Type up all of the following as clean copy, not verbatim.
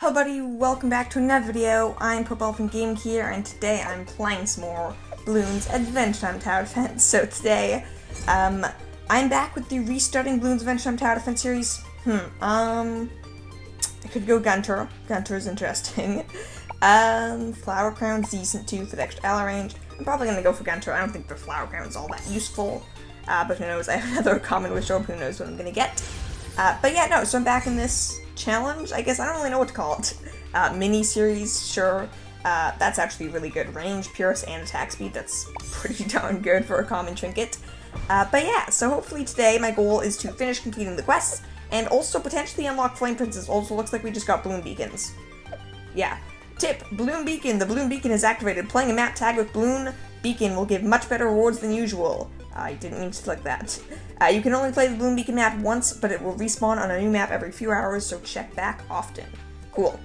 Hello buddy, welcome back to another video. I'm Purple from Game here, and today I'm playing some more Bloons Adventure Time Tower Defense. So today, I'm back with the restarting Bloons Adventure Time Tower Defense series. I could go Gunter. Gunter is interesting. Flower Crown's decent too for the extra ally range. I'm probably gonna go for Gunter. I don't think the Flower Crown's all that useful, but who knows, I have another common wish orb, who knows what I'm gonna get. But yeah, no, so I'm back in this challenge, I guess. I don't really know what to call it. Mini-series, sure. That's actually really good range, Purus, and attack speed. That's pretty darn good for a common trinket. But yeah, so hopefully today my goal is to finish completing the quests, and also potentially unlock Flame Princess. Also looks like we just got Bloon Beacons. Yeah. Tip, Bloon Beacon. The Bloon Beacon is activated. Playing a map tag with Bloon Beacon will give much better rewards than usual. I didn't mean to click that. You can only play the Bloon Beacon map once, but it will respawn on a new map every few hours, so check back often. Cool.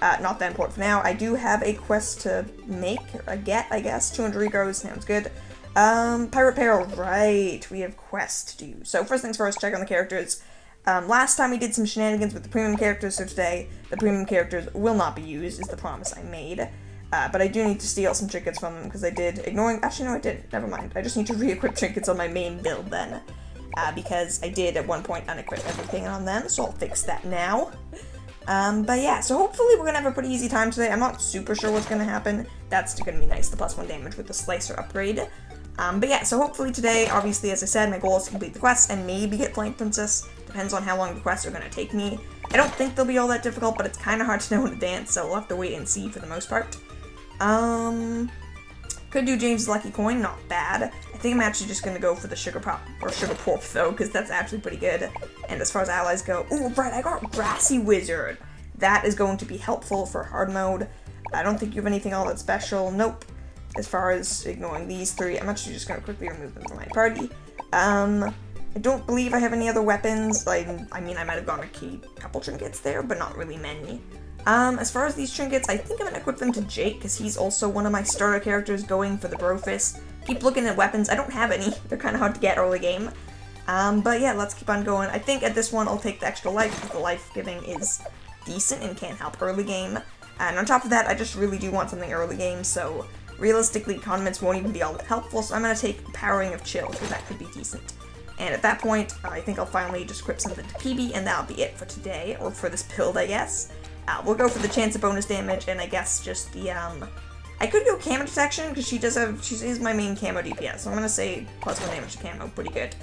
Not that important for now. I do have a quest to make, or get, I guess. 200 egos, sounds good. Pirate Peril, right. We have quests to do. So first things first, check on the characters. Last time we did some shenanigans with the premium characters, so today the premium characters will not be used, is the promise I made. But I do need to steal some trinkets from them, because I did, actually no I didn't, never mind. I just need to re-equip trinkets on my main build then. Because I did at one point unequip everything on them, so I'll fix that now. But yeah, so hopefully we're gonna have a pretty easy time today. I'm not super sure what's gonna happen. That's gonna be nice, the +1 damage with the Slicer upgrade. But yeah, so hopefully today, obviously, as I said, my goal is to complete the quests and maybe get Flame Princess. Depends on how long the quests are gonna take me. I don't think they'll be all that difficult, but it's kind of hard to know in advance, so we'll have to wait and see for the most part. Could do James' Lucky Coin, not bad. I think I'm actually just gonna go for the Sugar Pop, or Sugar Porp though, because that's actually pretty good. And as far as allies go, ooh, right, I got Grassy Wizard. That is going to be helpful for hard mode. I don't think you have anything all that special, nope. As far as ignoring these three, I'm actually just gonna quickly remove them from my party. I don't believe I have any other weapons. I mean, I might have gone a couple trinkets there, but not really many. As far as these trinkets, I think I'm gonna equip them to Jake, because he's also one of my starter characters going for the Brofist. Keep looking at weapons. I don't have any. They're kind of hard to get early game. But yeah, let's keep on going. I think at this one, I'll take the extra life, because the life giving is decent and can help early game. And on top of that, I just really do want something early game, so realistically, condiments won't even be all that helpful, so I'm gonna take Powering of Chill, because that could be decent. And at that point, I think I'll finally just equip something to PB, and that'll be it for today, or for this build, I guess. We'll go for the chance of bonus damage, and I guess just the, I could go Camo Detection, because she is my main Camo DPS, so I'm gonna say +1 damage to Camo, pretty good.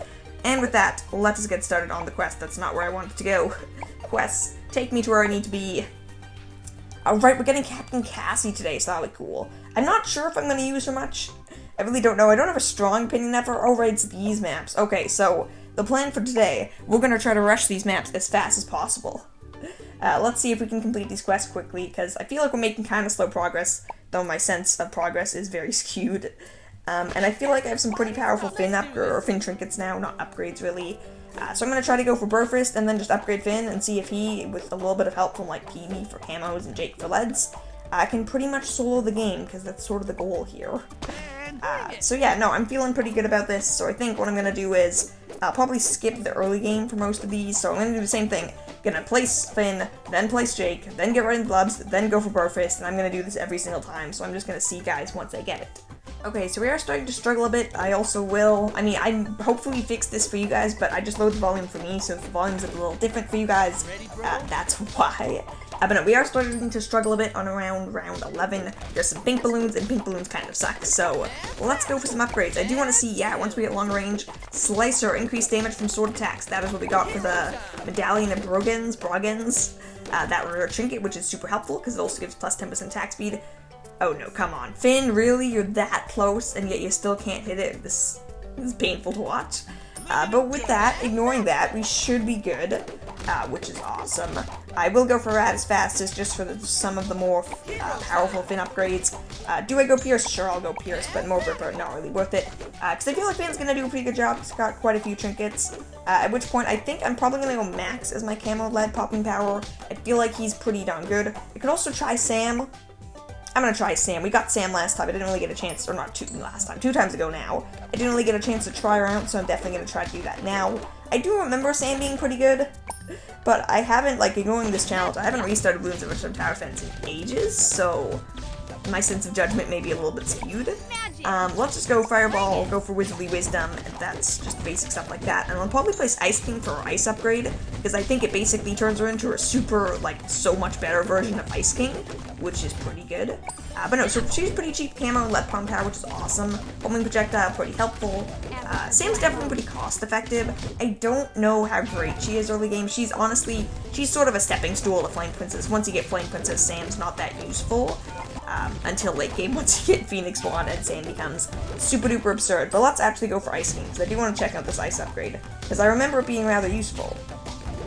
And with that, let us get started on the quest. That's not where I wanted to go. Quests, take me to where I need to be. Alright, we're getting Captain Cassie today, so that'll be cool. I'm not sure if I'm gonna use her much. I really don't know. I don't have a strong opinion of her. Oh, right, it's these maps. Okay, so the plan for today, we're gonna try to rush these maps as fast as possible. Let's see if we can complete these quests quickly, because I feel like we're making kind of slow progress, though my sense of progress is very skewed. And I feel like I have some pretty powerful Finn trinkets now, not upgrades really. So I'm going to try to go for Burfist, and then just upgrade Finn, and see if he, with a little bit of help from like PB for camos and Jake for leads, can pretty much solo the game, because that's sort of the goal here. So yeah, no, I'm feeling pretty good about this, so I think what I'm going to do is probably skip the early game for most of these, so I'm going to do the same thing. Gonna place Finn, then place Jake, then get right into Blubs, then go for Burfist, and I'm gonna do this every single time, so I'm just gonna see guys once I get it. Okay, so we are starting to struggle a bit. I also will, I hopefully fix this for you guys, but I just load the volume for me, so if the volume's a little different for you guys, that's why. But no, we are starting to struggle a bit on around round 11. There's some pink balloons, and pink balloons kind of suck, so let's go for some upgrades. I do want to see, yeah, once we get long range, Slicer, increased damage from sword attacks. That is what we got for the Medallion of Broggins, that rare trinket, which is super helpful, because it also gives plus 10% attack speed. Oh no, come on. Finn, really? You're that close, and yet you still can't hit it? This is painful to watch. But with that, ignoring that, we should be good, which is awesome. I will go for Rat as fastest, just for some of the more powerful Finn upgrades. Do I go Pierce? Sure, I'll go Pierce, but more Ripper, not really worth it. Because I feel like Finn's going to do a pretty good job. He's got quite a few trinkets. At which point, I think I'm probably going to go Max as my Camo lead popping power. I feel like he's pretty darn good. I could also try Sam. I'm gonna try Sam. We got Sam last time. I didn't really get a chance, or not last time, 2 times ago now. I didn't really get a chance to try her out, so I'm definitely gonna try to do that now. I do remember Sam being pretty good. But I haven't, like, ignoring this challenge, I haven't restarted Bloons of Tower Defense in ages, so my sense of judgment may be a little bit skewed. Let's just go Fireball, go for Wizardly Wisdom, and that's just basic stuff like that. And I'll probably place Ice King for our Ice upgrade, because I think it basically turns her into a super, like, so much better version of Ice King, which is pretty good. But no, so she's pretty cheap camo and lead pump power, which is awesome. Homing Projectile, pretty helpful. Sam's definitely pretty cost effective. I don't know how great she is early game. She's honestly, she's sort of a stepping stool to Flame Princess. Once you get Flame Princess, Sam's not that useful. Until late game, once you get Phoenix Wand and Sam becomes super duper absurd. But let's actually go for Ice King, because I do want to check out this Ice upgrade, because I remember it being rather useful.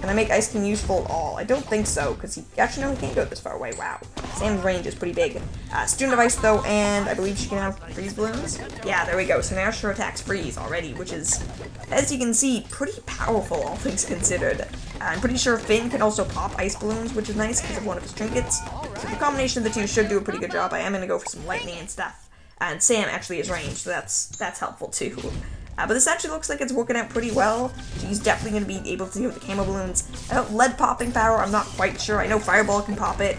Can I make Ice King useful at all? I don't think so, because he actually no, he can't go this far away. Wow. Sam's range is pretty big. Student of Ice though, and I believe she can have Freeze Bloons. Yeah, there we go. So now her attacks Freeze already, which is, as you can see, pretty powerful, all things considered. I'm pretty sure Finn can also pop Ice Balloons, which is nice because of one of his trinkets. So the combination of the two should do a pretty good job. I am going to go for some lightning and stuff. And Sam actually is ranged, so that's helpful too. But this actually looks like it's working out pretty well. She's definitely going to be able to deal with the Camo Balloons. Lead popping power, I'm not quite sure. I know Fireball can pop it,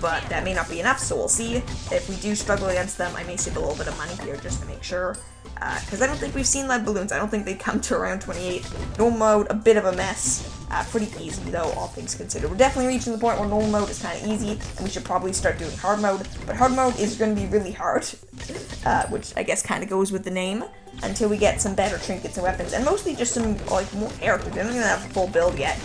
but that may not be enough, so we'll see. If we do struggle against them, I may save a little bit of money here just to make sure. Because I don't think we've seen Lead Balloons. I don't think they come to around 28. Normal mode, a bit of a mess. Pretty easy though, all things considered. We're definitely reaching the point where normal mode is kind of easy, and we should probably start doing hard mode. But hard mode is going to be really hard, which I guess kind of goes with the name, until we get some better trinkets and weapons, and mostly just some, like, more characters. I don't even have a full build yet.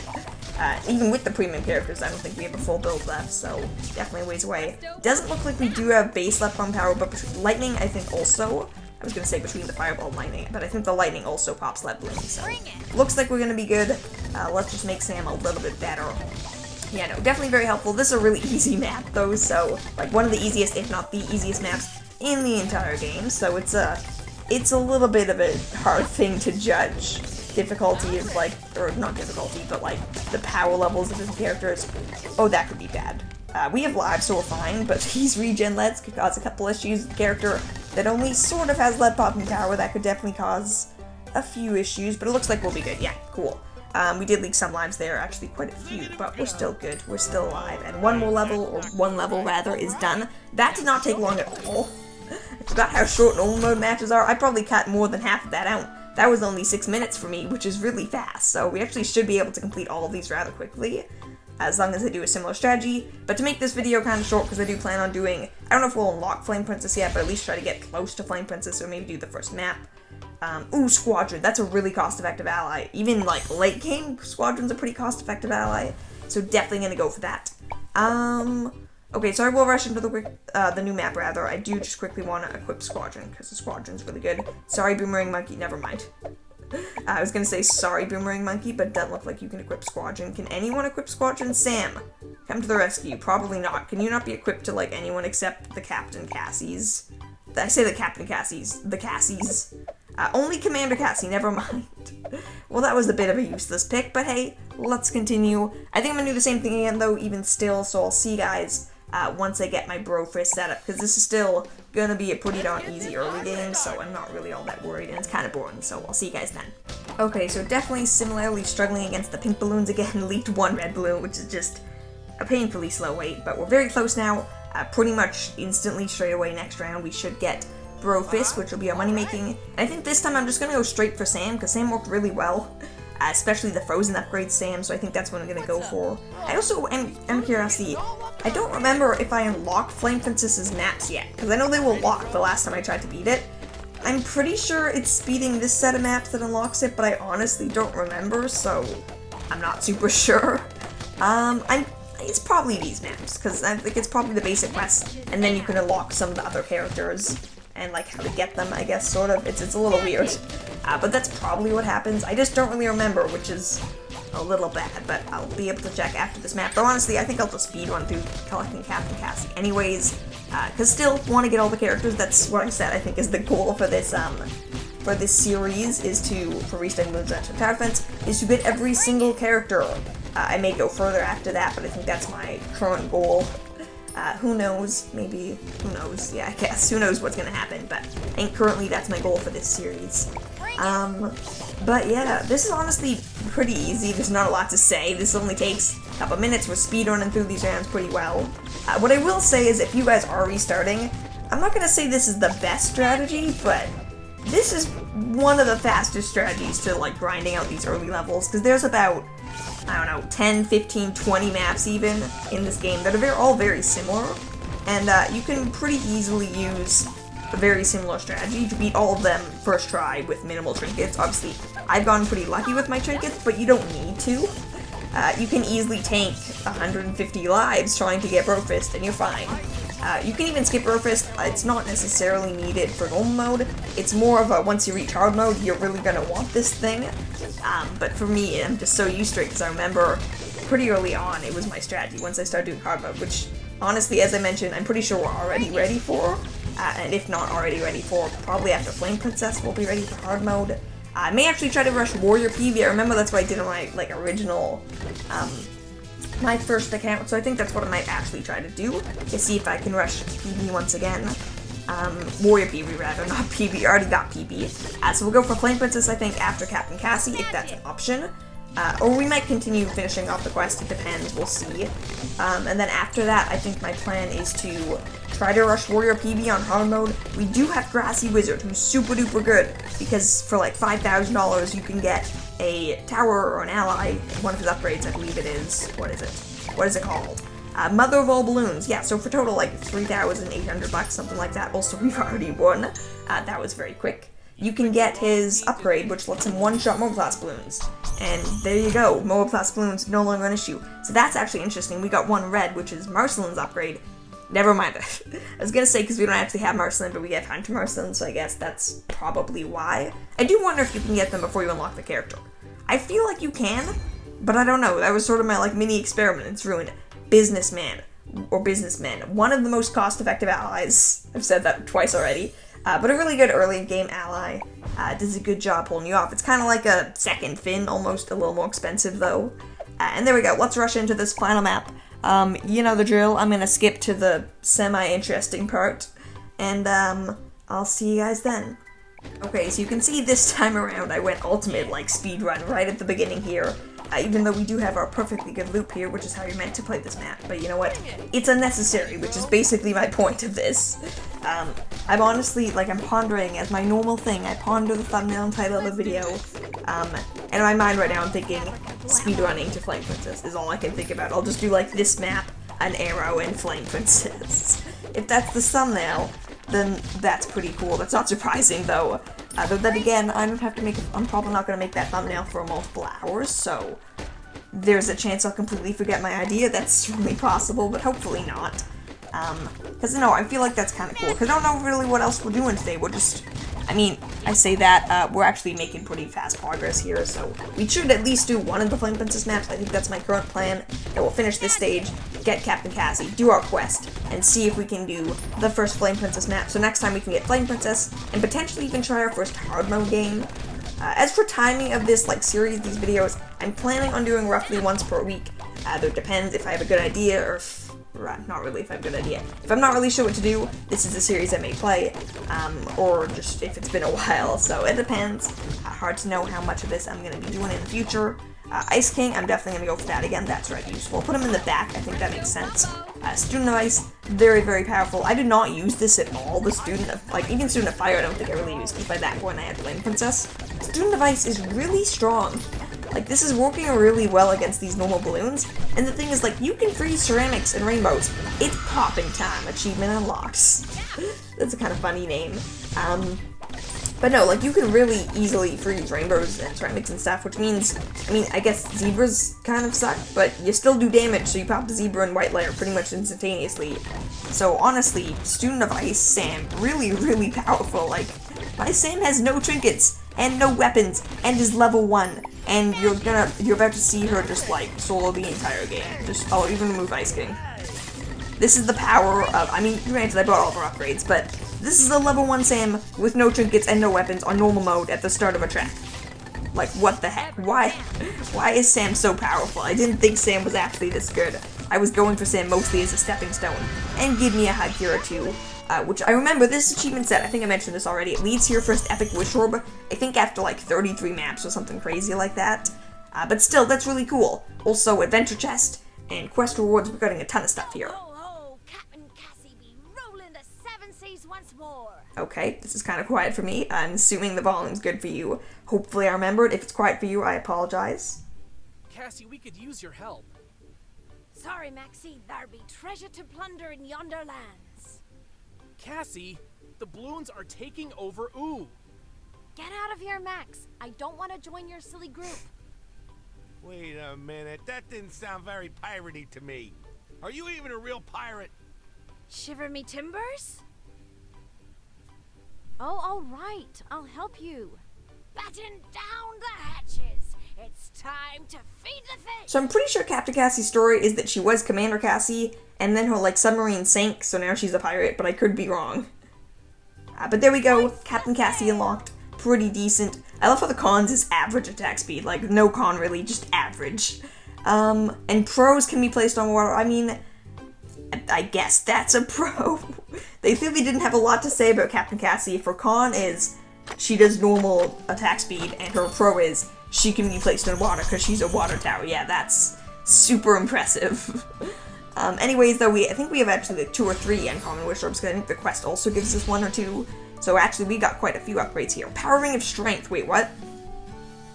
Even with the premium characters, I don't think we have a full build left, so definitely ways away. Doesn't look like we do have base left on power, but Lightning, I think also. I was going to say between the Fireball and Lightning, but I think the Lightning also pops Lead Balloon, so looks like we're going to be good. Let's just make Sam a little bit better. Yeah, no, definitely very helpful. This is a really easy map, though, so, like, one of the easiest, if not the easiest maps in the entire game, so it's a little bit of a hard thing to judge. Difficulty is, like, or not difficulty, but, like, the power levels of his characters. Oh, that could be bad. We have lives, so we're fine, but these regen leads could cause a couple issues. The character that only sort of has lead popping power, that could definitely cause a few issues, but it looks like we'll be good. Yeah, cool. We did leak some lives there, actually quite a few, but we're still good. We're still alive, and one level rather, is done. That did not take long at all. I forgot how short normal mode matches are. I probably cut more than half of that out. That was only 6 minutes for me, which is really fast, so we actually should be able to complete all of these rather quickly, as long as I do a similar strategy. But to make this video kind of short, because I do plan on doing, I don't know if we'll unlock Flame Princess yet, but at least try to get close to Flame Princess, or maybe do the first map. Ooh, Squadron, that's a really cost-effective ally. Even, like, late game, Squadron's a pretty cost-effective ally, so definitely gonna go for that. Okay, so I will rush into the new map, rather. I do just quickly want to equip Squadron, because the Squadron's really good. Sorry, Boomerang Monkey, never mind. I was gonna say sorry, Boomerang Monkey, but it doesn't look like you can equip Squadron. Can anyone equip Squadron? Sam, come to the rescue. Probably not. Can you not be equipped to, like, anyone except the Captain Cassies? I say the Captain Cassies. The Cassies. Only Commander Cassie, never mind. Well, that was a bit of a useless pick, but hey, let's continue. I think I'm gonna do the same thing again, though, even still, so I'll see you guys once I get my Brofist set up, because this is still gonna be a pretty darn easy early game, so I'm not really all that worried, and it's kind of boring, so I'll see you guys then. Okay, so definitely similarly struggling against the pink balloons again. Leaked one red balloon, which is just a painfully slow wait, but we're very close now. Pretty much instantly straight away next round we should get Brofist, which will be our money making. And I think this time I'm just gonna go straight for Sam, because Sam worked really well. Especially the frozen upgrade Sam, so I think that's what I'm gonna go for. I also am curious, I don't remember if I unlocked Flame Princess's maps yet, because I know they were locked the last time I tried to beat it. I'm pretty sure it's speeding this set of maps that unlocks it, but I honestly don't remember, so I'm not super sure. It's probably these maps, because I think it's probably the basic quest, and then you can unlock some of the other characters, and, like, how to get them, I guess, sort of. It's a little weird. But that's probably what happens. I just don't really remember, which is a little bad, but I'll be able to check after this map. Though honestly, I think I'll just speed run through collecting Captain Cassie anyways, because still want to get all the characters. That's what I said I think is the goal for this series, is to, for restarting Bloons of Tower Defense, is to get every single character. I may go further after that, but I think that's my current goal. Who knows, maybe, who knows, yeah, I guess, who knows what's gonna happen, but I think currently that's my goal for this series. But yeah, this is honestly pretty easy. There's not a lot to say. This only takes a couple minutes. We're speedrunning through these rounds pretty well. What I will say is if you guys are restarting, I'm not going to say this is the best strategy, but this is one of the fastest strategies to like grinding out these early levels, because there's about, I don't know, 10, 15, 20 maps even in this game that are all very similar, and you can pretty easily use a very similar strategy to beat all of them first try with minimal trinkets. Obviously, I've gotten pretty lucky with my trinkets, but you don't need to. You can easily tank 150 lives trying to get Brofist, and you're fine. You can even skip Brofist. It's not necessarily needed for normal mode. It's more of a once you reach hard mode, you're really gonna want this thing. But for me, I'm just so used to it because I remember pretty early on it was my strategy once I started doing hard mode, which honestly, as I mentioned, I'm pretty sure we're already ready for. And if not already ready for, probably after Flame Princess we'll be ready for hard mode. I may actually try to rush Warrior PB. I remember that's what I did on my original, my first account, so I think that's what I might actually try to do, to see if I can rush PB once again. Warrior PB rather, not PB, I already got PB. So we'll go for Flame Princess, I think, after Captain Cassie, if that's an option. Or we might continue finishing off the quest, it depends, we'll see. And then after that, I think my plan is to try to rush Warrior PB on hard mode. We do have Grassy Wizard, who's super duper good, because for like $5,000 you can get a tower or an ally, one of his upgrades, I believe it is. What is it called? Mother of all Bloons. Yeah, so for total like 3,800 bucks, something like that. Also, we've already won. That was very quick. You can get his upgrade, which lets him one-shot Mobile Class Bloons. And there you go, Mobile Class Bloons no longer an issue. So that's actually interesting. We got one red, which is Marcelin's upgrade. Never mind. I was gonna say because we don't actually have Marcelin, but we have Hunter Marcelin, so I guess that's probably why. I do wonder if you can get them before you unlock the character. I feel like you can, but I don't know. That was sort of my like mini experiment. It's ruined. Businessman or businessmen, one of the most cost-effective allies. I've said that twice already. But a really good early game ally. Does a good job pulling you off. It's kind of like a second Finn, almost a little more expensive though. And there we go. Let's rush into this final map. You know the drill. I'm gonna skip to the semi-interesting part, and I'll see you guys then. Okay, so you can see this time around I went ultimate like speedrun right at the beginning here. Even though we do have our perfectly good loop here, which is how you're meant to play this map. But you know what? It's unnecessary, which is basically my point of this. I'm honestly, like, I'm pondering, as my normal thing, I ponder the thumbnail and title of a video, and in my mind right now I'm thinking speedrunning to Flame Princess is all I can think about. I'll just do, like, this map, an arrow, and Flame Princess. If that's the thumbnail, then that's pretty cool. That's not surprising, though. Though then again, I'm probably not going to make that thumbnail for multiple hours, so there's a chance I'll completely forget my idea. That's certainly possible, but hopefully not. Because, no, I feel like that's kind of cool, because I don't know really what else we're doing today. We're just, I mean, I say that, we're actually making pretty fast progress here, so we should at least do one of the Flame Princess maps. I think that's my current plan, and we'll finish this stage, get Captain Cassie, do our quest, and see if we can do the first Flame Princess map. So next time we can get Flame Princess, and potentially even try our first hard mode game. As for timing of this, like, series, these videos, I'm planning on doing roughly once per week. Though it depends if I have a good idea, or not really if I have a good idea. If I'm not really sure what to do, this is a series I may play, or just if it's been a while, so it depends. Hard to know how much of this I'm going to be doing in the future. Ice King, I'm definitely going to go for that again. That's right, useful. Put him in the back, I think that makes sense. Student of Ice, very, very powerful. I did not use this at all. The Student of, like, even Student of Fire I don't think I really used, because by that point I had Flame Princess. Student of Ice is really strong. Like, this is working really well against these normal balloons, and the thing is, like, you can freeze ceramics and rainbows. It's popping time. Achievement unlocks. That's a kind of funny name. But no, like, you can really easily freeze rainbows and ceramics and stuff, which means, I mean, I guess zebras kind of suck, but you still do damage, so you pop the zebra and white layer pretty much instantaneously. So, honestly, Student of Ice Sam, really, really powerful. Like, my Sam has no trinkets and no weapons and is level 1, and you're about to see her just, like, solo the entire game. I'll even remove Ice King. This is the power of, I mean, granted, I bought all of her upgrades, but this is a level 1 Sam with no trinkets and no weapons on normal mode at the start of a track. Like, what the heck? Why is Sam so powerful? I didn't think Sam was actually this good. I was going for Sam mostly as a stepping stone. And give me a hug here or two. Which I remember this achievement set, I think I mentioned this already, it leads to your first epic wish orb, I think after like 33 maps or something crazy like that. But still, that's really cool. Also, adventure chest and quest rewards. We're getting a ton of stuff here. Captain Cassie be rolling the seven seas once more. Okay, this is kind of quiet for me. I'm assuming the volume's good for you. Hopefully I remembered. If it's quiet for you, I apologize. Cassie, we could use your help. Sorry, Maxie, there be treasure to plunder in yonder lands. Cassie, the Bloons are taking over Ooh. Get out of here, Max. I don't want to join your silly group. Wait a minute, that didn't sound very piratey to me. Are you even a real pirate? Shiver me timbers? Oh, all right. I'll help you. Batten down the hatches. It's time to feed the fish. So I'm pretty sure Captain Cassie's story is that she was Commander Cassie, and then her, like, submarine sank, so now she's a pirate, but I could be wrong. But there we go, Captain Cassie unlocked. Pretty decent. I love how the cons is average attack speed, like, no con really, just average. And pros can be placed on water. I mean, I guess that's a pro. They clearly didn't have a lot to say about Captain Cassie. If her con is she does normal attack speed, and her pro is she can be placed in water because she's a water tower. Yeah, that's super impressive. Anyways, though, I think we have actually like 2 or 3 uncommon wish orbs, because I think the quest also gives us 1 or 2. So actually, we got quite a few upgrades here. Power Ring of Strength. Wait, what?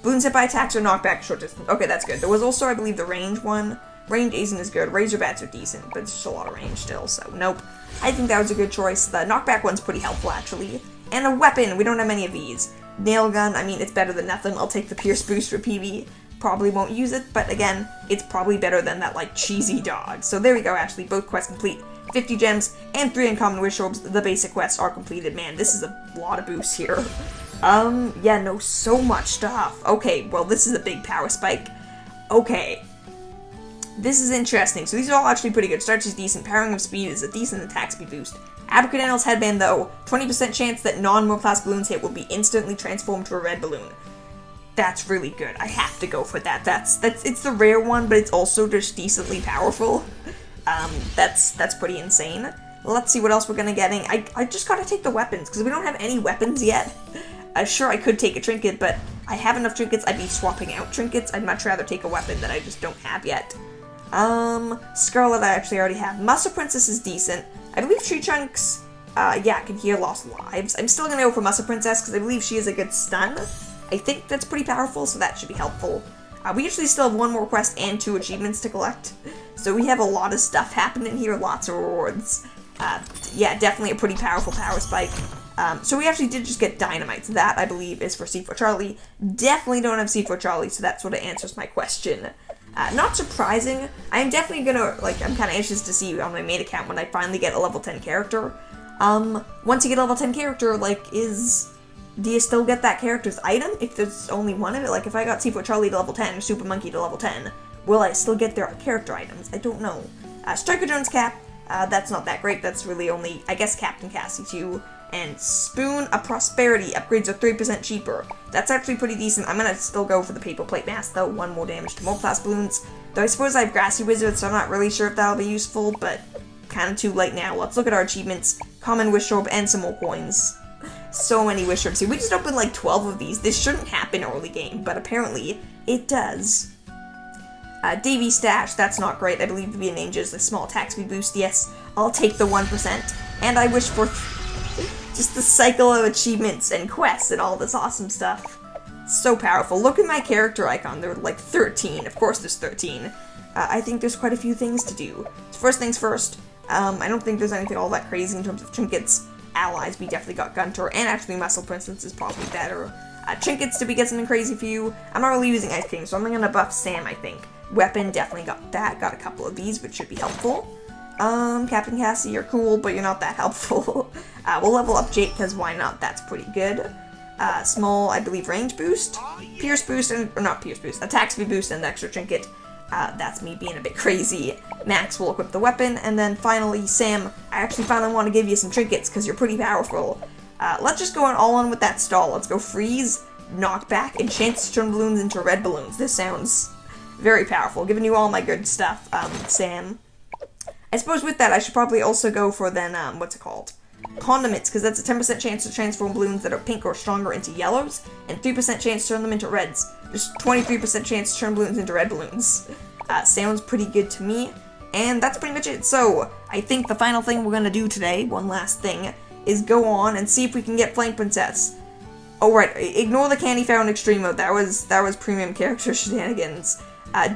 Bloons hit by attacks or knockback short distance. Okay, that's good. There was also, I believe, the range one. Range isn't as good. Razor bats are decent, but it's just a lot of range still, so nope. I think that was a good choice. The knockback one's pretty helpful, actually. And a weapon. We don't have many of these. Nail gun, I mean, it's better than nothing. I'll take the Pierce boost for PB. Probably won't use it, but again, it's probably better than that, like, cheesy dog. So there we go, actually. Both quests complete. 50 gems and 3 uncommon wish orbs. The basic quests are completed. Man, this is a lot of boosts here. Yeah, no, so much stuff. Okay, well, this is a big power spike. Okay. This is interesting. So these are all actually pretty good. Starch is decent. Powering of Speed is a decent attack speed boost. Abracadabra's Headband, though, 20% chance that non-World-Class balloons hit will be instantly transformed to a red balloon. That's really good. I have to go for that. It's the rare one, but it's also just decently powerful. That's pretty insane. Let's see what else we're gonna getting. I just gotta take the weapons, because we don't have any weapons yet. Sure, I could take a trinket, but I have enough trinkets. I'd be swapping out trinkets. I'd much rather take a weapon that I just don't have yet. Scarlet I actually already have. Muscle Princess is decent. I believe Tree Trunks, yeah, can heal lost lives. I'm still gonna go for Muscle Princess, because I believe she is a good stun. I think that's pretty powerful, so that should be helpful. We actually still have 1 more quest and 2 achievements to collect. So we have a lot of stuff happening here, lots of rewards. Yeah, definitely a pretty powerful power spike. So we actually did just get Dynamite. So that, I believe, is for C4 Charlie. Definitely don't have C4 Charlie, so that sort of answers my question. Not surprising. I'm definitely gonna, like, I'm kind of anxious to see on my main account when I finally get a level 10 character. Once you get a level 10 character, like, do you still get that character's item if there's only one of it? Like, if I got C4 Charlie to level 10 or Super Monkey to level 10, will I still get their character items? I don't know. Striker Jones Cap, that's not that great. That's really only, I guess, Captain Cassie too. And Spoon of Prosperity, upgrades are 3% cheaper. That's actually pretty decent. I'm gonna still go for the Paper Plate Mask though, 1 more damage to multi-class balloons. Though I suppose I have Grassy Wizard, so I'm not really sure if that'll be useful, but kind of too late now. Let's look at our achievements. Common Wish Orb and some more coins. So many Wish Orbs here. We just opened like 12 of these. This shouldn't happen early game, but apparently it does. Davy Stash, that's not great. I believe to be a ninja is a small attack speed boost. Yes, I'll take the 1%. And I wish for just the cycle of achievements and quests and all this awesome stuff. So powerful. Look at my character icon. There are like 13. Of course there's 13. I think there's quite a few things to do. So first things first, I don't think there's anything all that crazy in terms of trinkets. Allies, we definitely got Gunter, and actually Muscle Princess is probably better. Trinkets, did we get something crazy for you? I'm not really using Ice King, so I'm gonna buff Sam, I think. Weapon, definitely got that. Got a couple of these, which should be helpful. Captain Cassie, you're cool, but you're not that helpful. We'll level up Jake, because why not? That's pretty good. Small, I believe, range boost. Pierce boost, or not Pierce boost, attack speed boost and extra trinket. That's me being a bit crazy. Max will equip the weapon, and then finally, Sam, I actually finally want to give you some trinkets, because you're pretty powerful. Let's just go all in with that stall. Let's go freeze, knockback, and chance to turn balloons into red balloons. This sounds very powerful. Giving you all my good stuff, Sam. I suppose with that, I should probably also go for then, what's it called? condiments, because that's a 10% chance to transform balloons that are pink or stronger into yellows, and 3% chance to turn them into reds. Just 23% chance to turn balloons into red balloons. Sounds pretty good to me, and that's pretty much it. So, I think the final thing we're gonna do today, one last thing, is go on and see if we can get Flame Princess. Oh right, ignore the Candy Fountain Extreme Mode, that was premium character shenanigans.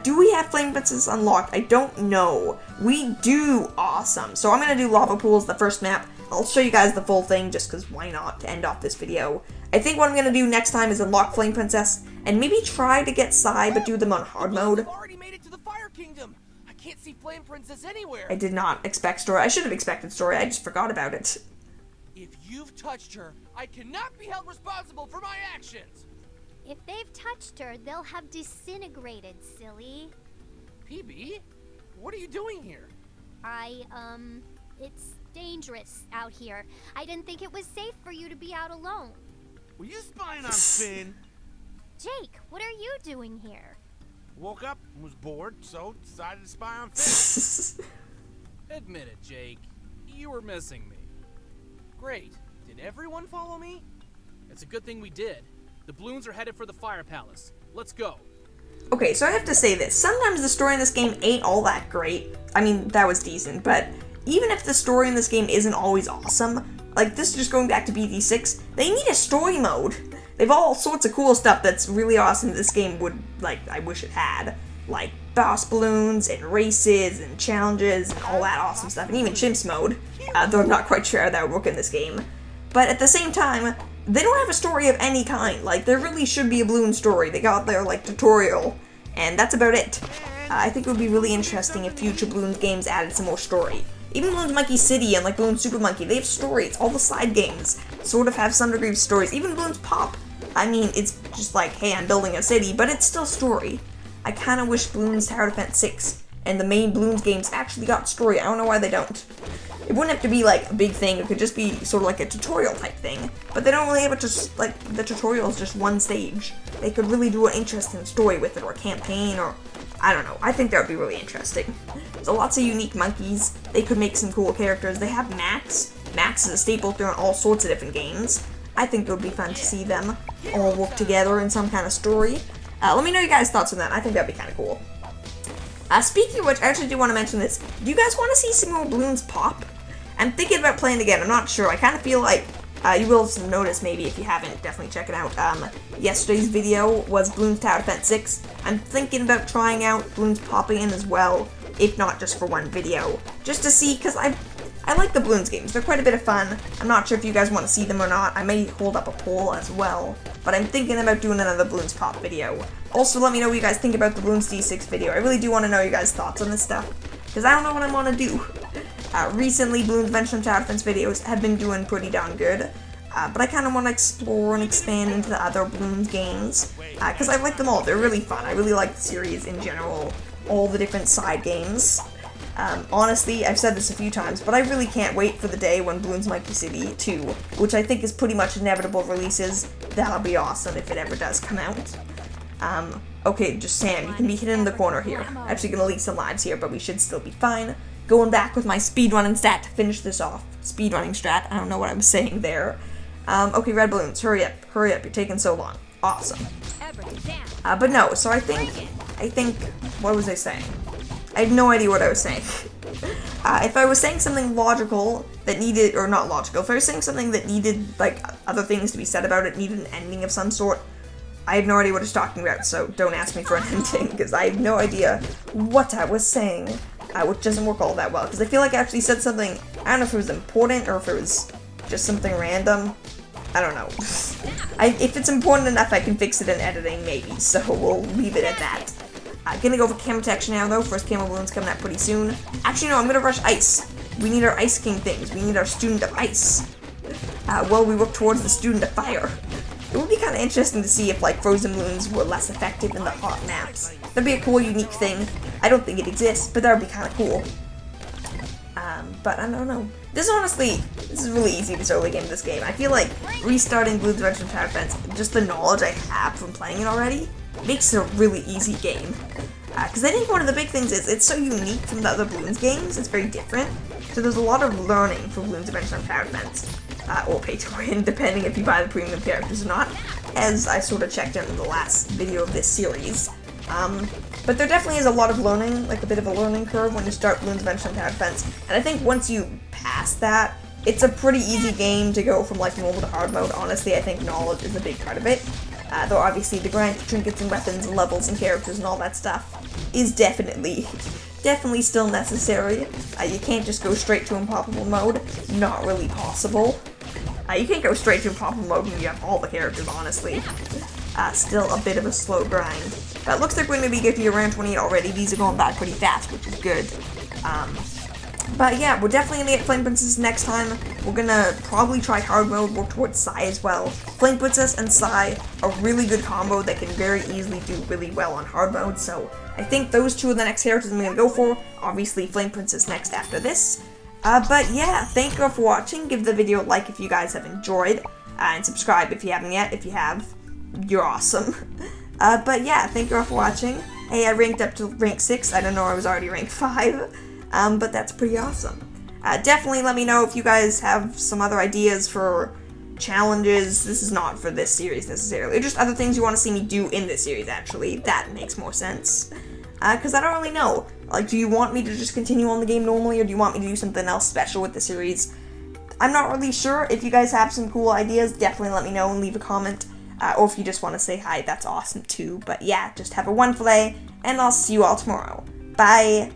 Do we have Flame Princess unlocked? I don't know. We do. Awesome. So I'm going to do Lava Pools, the first map. I'll show you guys the full thing just because why not to end off this video. I think what I'm going to do next time is unlock Flame Princess and maybe try to get Sai but do them on hard mode. I've already made it to the Fire Kingdom. I can't see Flame Princess anywhere. I did not expect Story. I should have expected Story. I just forgot about it. If you've touched her, I cannot be held responsible for my actions. If they've touched her, they'll have disintegrated, silly. PB, what are you doing here? It's dangerous out here. I didn't think it was safe for you to be out alone. Were you spying on Finn? Jake, what are you doing here? Woke up and was bored, so decided to spy on Finn. Admit it, Jake. You were missing me. Great. Did everyone follow me? It's a good thing we did. The Bloons are headed for the Fire Palace. Let's go. Okay, so I have to say this. Sometimes the story in this game ain't all that great. I mean, that was decent, but even if the story in this game isn't always awesome, like this just going back to BD6, they need a story mode. They've all sorts of cool stuff that's really awesome this game would, like, I wish it had. Like boss balloons and races and challenges and all that awesome stuff, and even chimps mode, though I'm not quite sure how that would work in this game. But at the same time, they don't have a story of any kind. Like, there really should be a Bloons story. They got their, like, tutorial, and that's about it. I think it would be really interesting if future Bloons games added some more story. Even Bloons Monkey City and, like, Bloons Super Monkey, they have stories. All the side games sort of have some degree of stories. Even Bloons Pop. I mean, it's just like, hey, I'm building a city, but it's still story. I kind of wish Bloons Tower Defense 6 and the main Bloons games actually got story. I don't know why they don't. It wouldn't have to be like a big thing, it could just be sort of like a tutorial type thing. But they don't really have it just like the tutorial is just one stage. They could really do an interesting story with it, or a campaign, or I don't know. I think that would be really interesting. So lots of unique monkeys. They could make some cool characters. They have Max. Max is a staple throughout all sorts of different games. I think it would be fun to see them all work together in some kind of story. Let me know your guys' thoughts on that. I think that'd be kind of cool. Speaking of which, I actually do want to mention this. Do you guys want to see some more Bloons Pop? I'm thinking about playing it again. I'm not sure. I kind of feel like you will have noticed, maybe if you haven't, definitely check it out. Yesterday's video was Bloons Tower Defense 6. I'm thinking about trying out Bloons Pop in as well, if not just for one video, just to see, because I like the Bloons games. They're quite a bit of fun. I'm not sure if you guys want to see them or not. I may hold up a poll as well, but I'm thinking about doing another Bloons Pop video. Also, let me know what you guys think about the Bloons D6 video. I really do want to know your guys' thoughts on this stuff, because I don't know what I want to do. Recently, Bloons Adventure and Tower Defense videos have been doing pretty darn good, but I kind of want to explore and expand into the other Bloons games, because I like them all. They're really fun. I really like the series in general, all the different side games. Honestly, I've said this a few times, but I really can't wait for the day when Bloons Monkey City 2, which I think is pretty much inevitable releases. That'll be awesome if it ever does come out. Okay, just Sam, you can be hidden in the corner here. Actually gonna leak some lives here, but we should still be fine. Going back with my speedrunning stat to finish this off. Speedrunning strat, I don't know what I was saying there. Okay, red balloons, hurry up, you're taking so long. Awesome. But no, so I think, what was I saying? I have no idea what I was saying. If I was saying something logical that needed, or not logical, if I was saying something that needed, like, other things to be said about it, needed an ending of some sort, I have no idea what I was talking about, so don't ask me for an ending, because I have no idea what I was saying, which doesn't work all that well, because I feel like I actually said something, I don't know if it was important, or if it was just something random. I don't know. If it's important enough, I can fix it in editing, maybe, so we'll leave it at that. Gonna go for camera protection now, though. First camera balloon's coming out pretty soon. Actually, no, I'm gonna rush ice. We need our Ice King things. We need our student of ice. While we work towards the student of fire. It would be kind of interesting to see if, like, frozen balloons were less effective in the hot maps. That'd be a cool, unique thing. I don't think it exists, but that would be kind of cool. But I don't know. This is really easy this early game of this game. I feel like restarting Bloons Adventure and Tower Defense, just the knowledge I have from playing it already, makes it a really easy game. Because I think one of the big things is it's so unique from the other Bloons games. It's very different. So there's a lot of learning for Bloons Adventure on Tower Defense. Or pay to win, depending if you buy the premium characters or not, as I sort of checked out in the last video of this series. But there definitely is a lot of learning, like a bit of a learning curve when you start Bloons Adventure on Tower Defense. And I think once you pass that, it's a pretty easy game to go from like normal to hard mode. Honestly, I think knowledge is a big part of it. Though obviously the grind for trinkets and weapons and levels and characters and all that stuff is definitely still necessary. You can't just go straight to impossible mode. Not really possible. You can't go straight to impossible mode when you have all the characters, honestly. Still a bit of a slow grind. But it looks like we're going to be getting to around 28 already. These are going by pretty fast, which is good. But yeah, we're definitely going to get Flame Princess next time. We're going to probably try hard mode, work towards Sai as well. Flame Princess and Sai, a really good combo that can very easily do really well on hard mode. So I think those two are the next characters I'm going to go for. Obviously, Flame Princess next after this. But yeah, thank you all for watching. Give the video a like if you guys have enjoyed. And subscribe if you haven't yet. If you have, you're awesome. But yeah, thank you all for watching. Hey, I ranked up to rank 6. I don't know, I was already ranked 5. But that's pretty awesome. Definitely let me know if you guys have some other ideas for challenges. This is not for this series necessarily. Just other things you want to see me do in this series, actually. That makes more sense. Because I don't really know. Like, do you want me to just continue on the game normally, or do you want me to do something else special with the series? I'm not really sure. If you guys have some cool ideas, definitely let me know and leave a comment. Or if you just want to say hi, that's awesome too. But yeah, just have a wonderful day, and I'll see you all tomorrow. Bye!